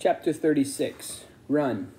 Chapter 36. Run.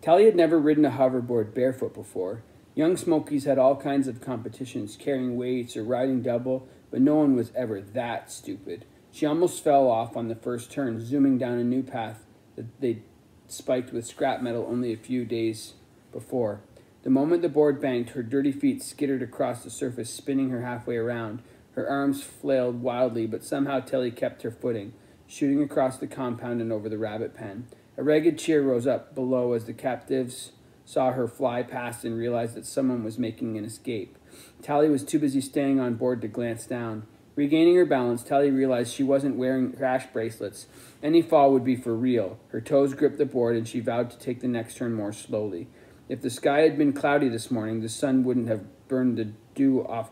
Tally had never ridden a hoverboard barefoot before. Young Smokies had all kinds of competitions, carrying weights or riding double, but no one was ever that stupid. She almost fell off on the first turn, zooming down a new path that they'd spiked with scrap metal only a few days before. The moment the board banked, her dirty feet skittered across the surface, spinning her halfway around. Her arms flailed wildly, but somehow Tally kept her footing, shooting across the compound and over the rabbit pen. A ragged cheer rose up below as the captives saw her fly past and realized that someone was making an escape. Tally was too busy staying on board to glance down. Regaining her balance, Tally realized she wasn't wearing crash bracelets. Any fall would be for real. Her toes gripped the board, and she vowed to take the next turn more slowly. If the sky had been cloudy this morning, the sun wouldn't have burned the dew off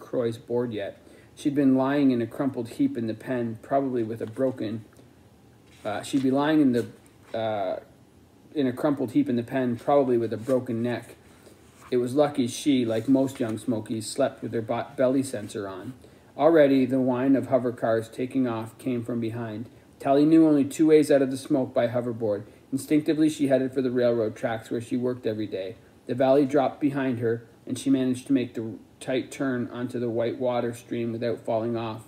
Croy's board yet. She'd been lying in a crumpled heap in the pen, probably with a broken... she'd be lying in a crumpled heap in the pen, probably with a broken neck. It was lucky she, like most young Smokies, slept with her belly sensor on. Already, the whine of hover cars taking off came from behind. Tally knew only two ways out of the smoke by hoverboard. Instinctively, she headed for the railroad tracks where she worked every day. The valley dropped behind her, and she managed to make the tight turn onto the white water stream without falling off.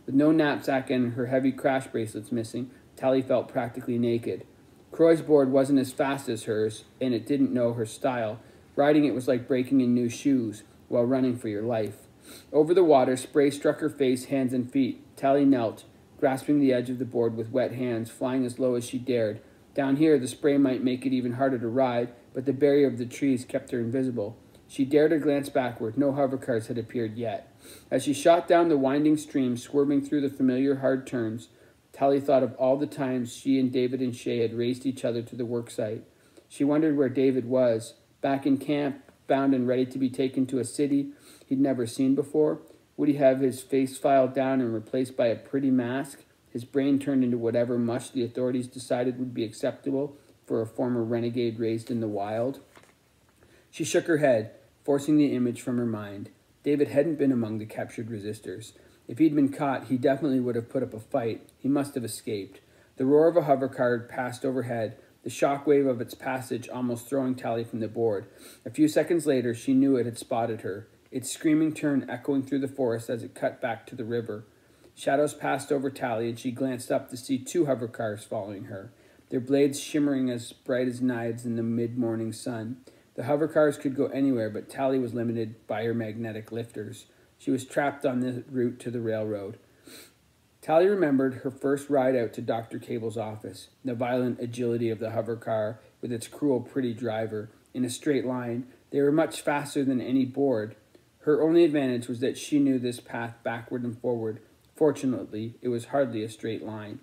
With no knapsack and her heavy crash bracelets missing, Tally felt practically naked. Croy's board wasn't as fast as hers, and it didn't know her style. Riding it was like breaking in new shoes while running for your life. Over the water, spray struck her face, hands, and feet. Tally knelt, grasping the edge of the board with wet hands, flying as low as she dared. Down here, the spray might make it even harder to ride, but the barrier of the trees kept her invisible. She dared to glance backward. No hovercars had appeared yet. As she shot down the winding stream, swerving through the familiar hard turns, Tally thought of all the times she and David and Shay had raced each other to the worksite. She wondered where David was, back in camp, bound and ready to be taken to a city he'd never seen before. Would he have his face filed down and replaced by a pretty mask, his brain turned into whatever mush the authorities decided would be acceptable for a former renegade raised in the wild? She shook her head, forcing the image from her mind. David hadn't been among the captured resistors. If he'd been caught, he definitely would have put up a fight. He must have escaped. The roar of a hovercar passed overhead, the shock wave of its passage almost throwing Tally from the board. A few seconds later, she knew it had spotted her, its screaming turn echoing through the forest as it cut back to the river. Shadows passed over Tally, and she glanced up to see two hovercars following her, their blades shimmering as bright as knives in the mid-morning sun. The hovercars could go anywhere, but Tally was limited by her magnetic lifters. She was trapped on the route to the railroad. Tally remembered her first ride out to Dr. Cable's office, the violent agility of the hovercar with its cruel, pretty driver. In a straight line, they were much faster than any board. Her only advantage was that she knew this path backward and forward. Fortunately, it was hardly a straight line.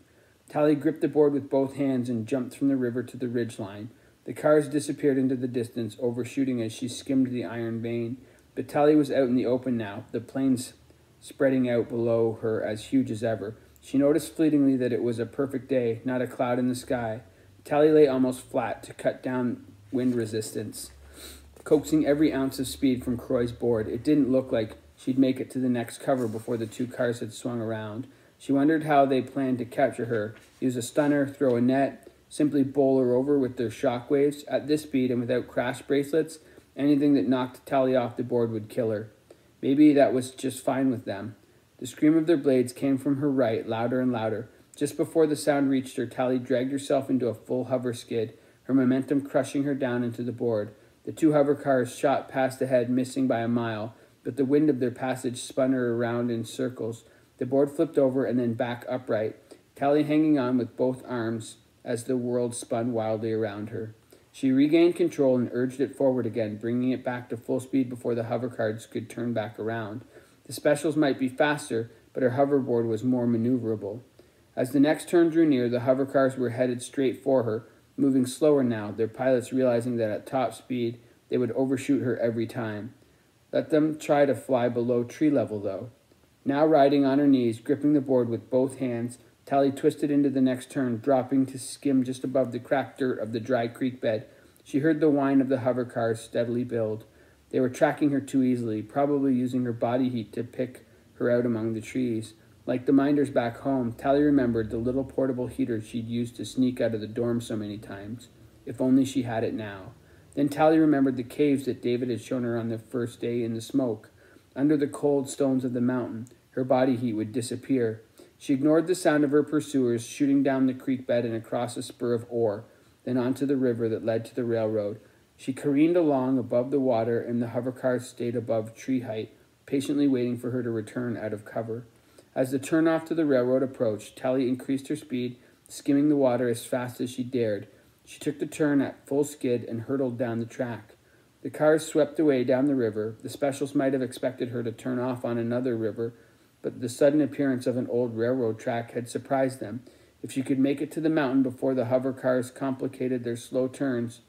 Tally gripped the board with both hands and jumped from the river to the ridgeline. The cars disappeared into the distance, overshooting as she skimmed the iron vein. But Tally was out in the open now, the plains spreading out below her as huge as ever. She noticed fleetingly that it was a perfect day, not a cloud in the sky. Tally lay almost flat to cut down wind resistance, coaxing every ounce of speed from Croy's board. It didn't look like she'd make it to the next cover before the two cars had swung around. She wondered how they planned to capture her. Use a stunner, throw a net, simply bowl her over with their shockwaves. At this speed and without crash bracelets, anything that knocked Tally off the board would kill her. Maybe that was just fine with them. The scream of their blades came from her right, louder and louder. Just before the sound reached her, Tally dragged herself into a full hover skid, her momentum crushing her down into the board. The two hover cars shot past ahead, missing by a mile, but the wind of their passage spun her around in circles. The board flipped over and then back upright, Tally hanging on with both arms as the world spun wildly around her. She regained control and urged it forward again, bringing it back to full speed before the hovercars could turn back around. The specials might be faster, but her hoverboard was more maneuverable. As the next turn drew near, the hovercars were headed straight for her, moving slower now, their pilots realizing that at top speed, they would overshoot her every time. Let them try to fly below tree level, though. Now riding on her knees, gripping the board with both hands, Tally twisted into the next turn, dropping to skim just above the cracked dirt of the dry creek bed. She heard the whine of the hovercars steadily build. They were tracking her too easily, probably using her body heat to pick her out among the trees. Like the minders back home, Tally remembered the little portable heater she'd used to sneak out of the dorm so many times. If only she had it now. Then Tally remembered the caves that David had shown her on the first day in the smoke. Under the cold stones of the mountain, her body heat would disappear. She ignored the sound of her pursuers shooting down the creek bed and across a spur of ore, then onto the river that led to the railroad. She careened along above the water, and the hovercar stayed above tree height, patiently waiting for her to return out of cover. As the turnoff to the railroad approached, Tally increased her speed, skimming the water as fast as she dared. She took the turn at full skid and hurtled down the track. The cars swept away down the river. The specials might have expected her to turn off on another river, but the sudden appearance of an old railroad track had surprised them. If she could make it to the mountain before the hover cars completed their slow turns,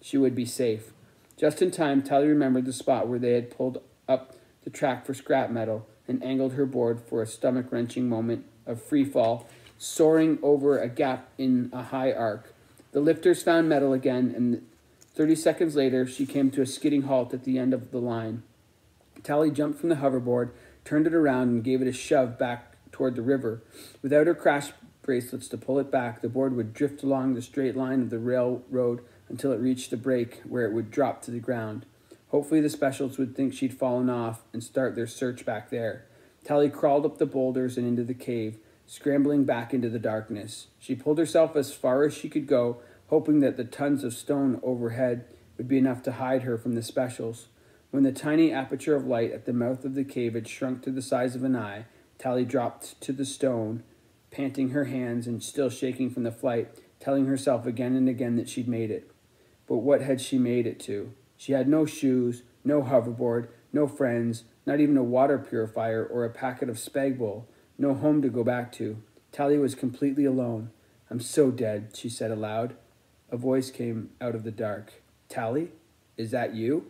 she would be safe. Just in time, Tally remembered the spot where they had pulled up the track for scrap metal and angled her board for a stomach-wrenching moment of free fall, soaring over a gap in a high arc. The lifters found metal again, and 30 seconds later, she came to a skidding halt at the end of the line. Tally jumped from the hoverboard, turned it around, and gave it a shove back toward the river. Without her crash bracelets to pull it back, the board would drift along the straight line of the railroad until it reached the break, where it would drop to the ground. Hopefully the specials would think she'd fallen off and start their search back there. Tally crawled up the boulders and into the cave, scrambling back into the darkness. She pulled herself as far as she could go, hoping that the tons of stone overhead would be enough to hide her from the specials. When the tiny aperture of light at the mouth of the cave had shrunk to the size of an eye, Tally dropped to the stone, panting her hands and still shaking from the flight, telling herself again and again that she'd made it. But what had she made it to? She had no shoes, no hoverboard, no friends, not even a water purifier or a packet of Spag-Bowl, no home to go back to. Tally was completely alone. "I'm so dead," she said aloud. A voice came out of the dark. "Tally, is that you?"